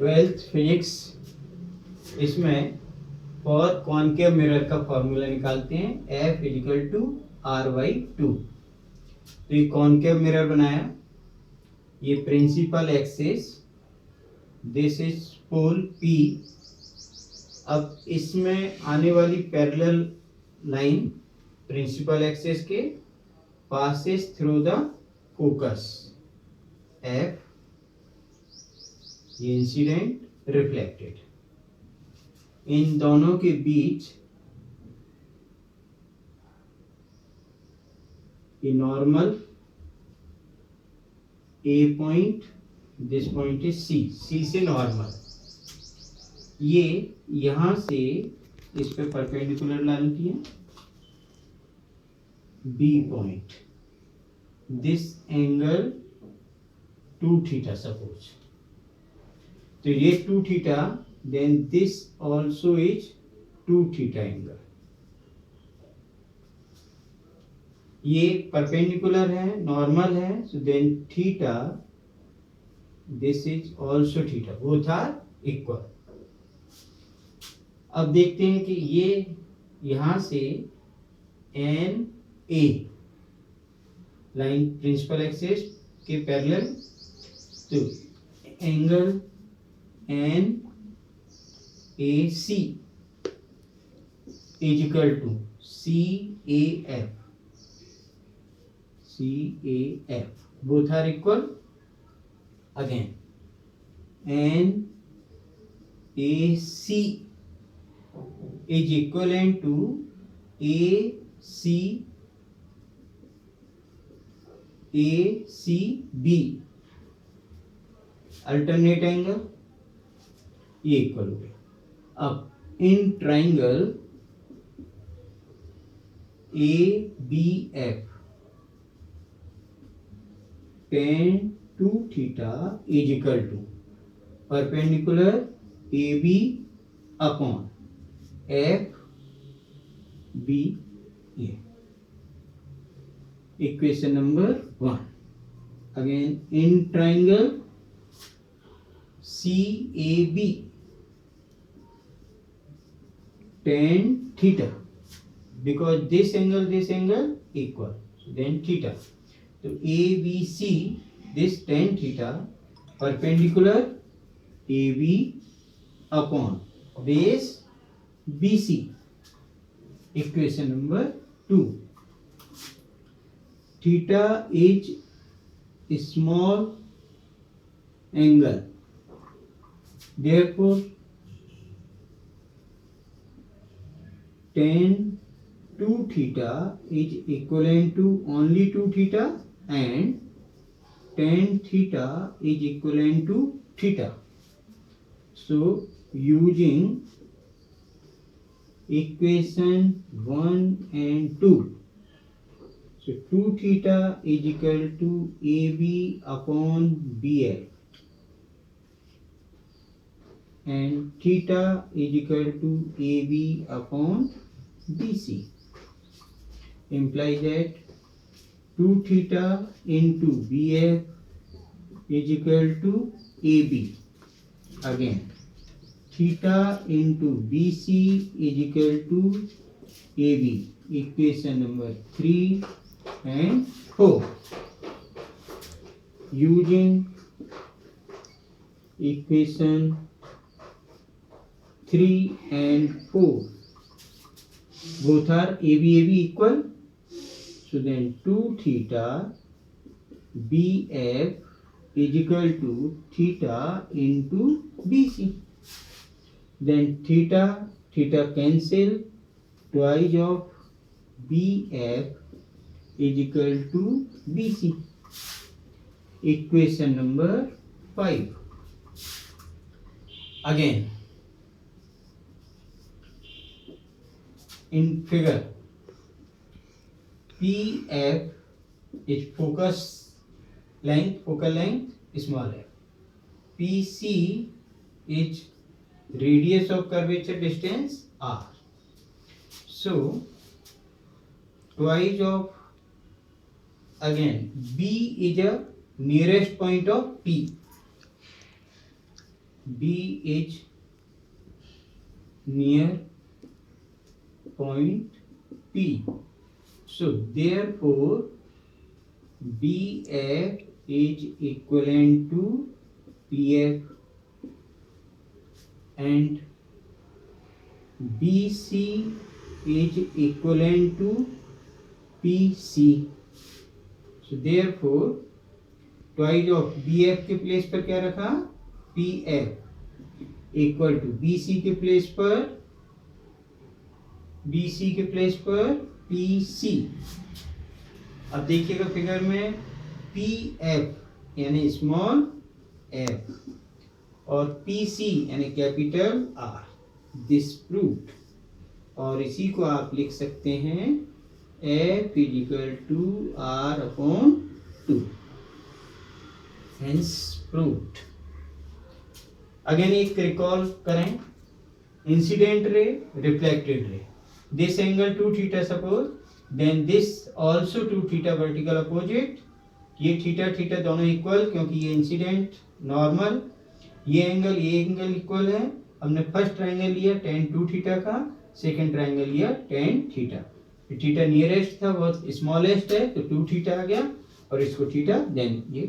Twelfth physics, इसमें for concave mirror का formula निकालते हैं F इजिकल टू R/2। तो ये कॉनकेव मिरर बनाया, ये principal axis, this is pole P। अब इसमें आने वाली पैरेलल लाइन प्रिंसिपल एक्सिस के passes through the focus F, ये इंसिडेंट रिफ्लेक्टेड, इन दोनों के बीच ये normal A point, this point is C से नॉर्मल, ये यहां से इस पे परपेंडिकुलर लाइन होती है B point, this angle 2θ suppose, तो ये 2θ, then this also is 2θ angle, ये परपेंडिकुलर है, नॉर्मल है, so then theta, this is also theta, both are equal. अब देखते हैं कि ये यहां से N A line principal axis के पैरेलल, तो angle N A C is equal to CAF, both are equal। again NAC is equivalent to ACB, alternate angle, ये इक्वल हो गया। अब in triangle ABF tan 2θ is equal to perpendicular AB upon FBA, equation number 1। again in triangle CAB tan theta, because this angle equal, so then theta, so ABC, this tan theta perpendicular AB upon base BC, equation number 2। theta is a small angle, therefore tan 2θ is equivalent to only 2θ and tan theta is equivalent to theta, so using equation 1 and 2, so 2θ is equal to AB upon BF and theta is equal to AB upon BC, implies that 2θ into BF is equal to AB, again theta into BC is equal to AB, equation number 3 and 4, using equation 3 and 4, both are AB equal, so then 2θ BF is equal to theta into BC, then theta cancel, twice of BF is equal to BC, equation number 5। again in figure PF is focal length small f, PC is radius of curvature distance r, so twice of, again B is a nearest point of P, B is near point P. So therefore BF is equivalent to PF and BC is equivalent to PC. So therefore twice of BF के place पर क्या रखा, PF equal to BC के place पर PC. अब देखिएगा figure में PF यानी स्मॉल f और PC यानी कैपिटल R. This proved. और इसी को आप लिख सकते हैं F equal to R/2. Hence proved. Again एक रिकॉल करें, incident ray, reflected ray. This angle 2 theta suppose, then this also 2 theta vertical opposite. ये थीटा दोनों इक्वल, क्योंकि ये इंसिडेंट नॉर्मल, ये एंगल इक्वल है. हमने फर्स्ट ट्रायंगल लिया tan 2 थीटा का, सेकंड ट्रायंगल लिया tan थीटा. थीटा नियरेस्ट था, बहुत स्मॉलेस्ट है, तो 2 थीटा आ गया और इसको थीटा, देन ये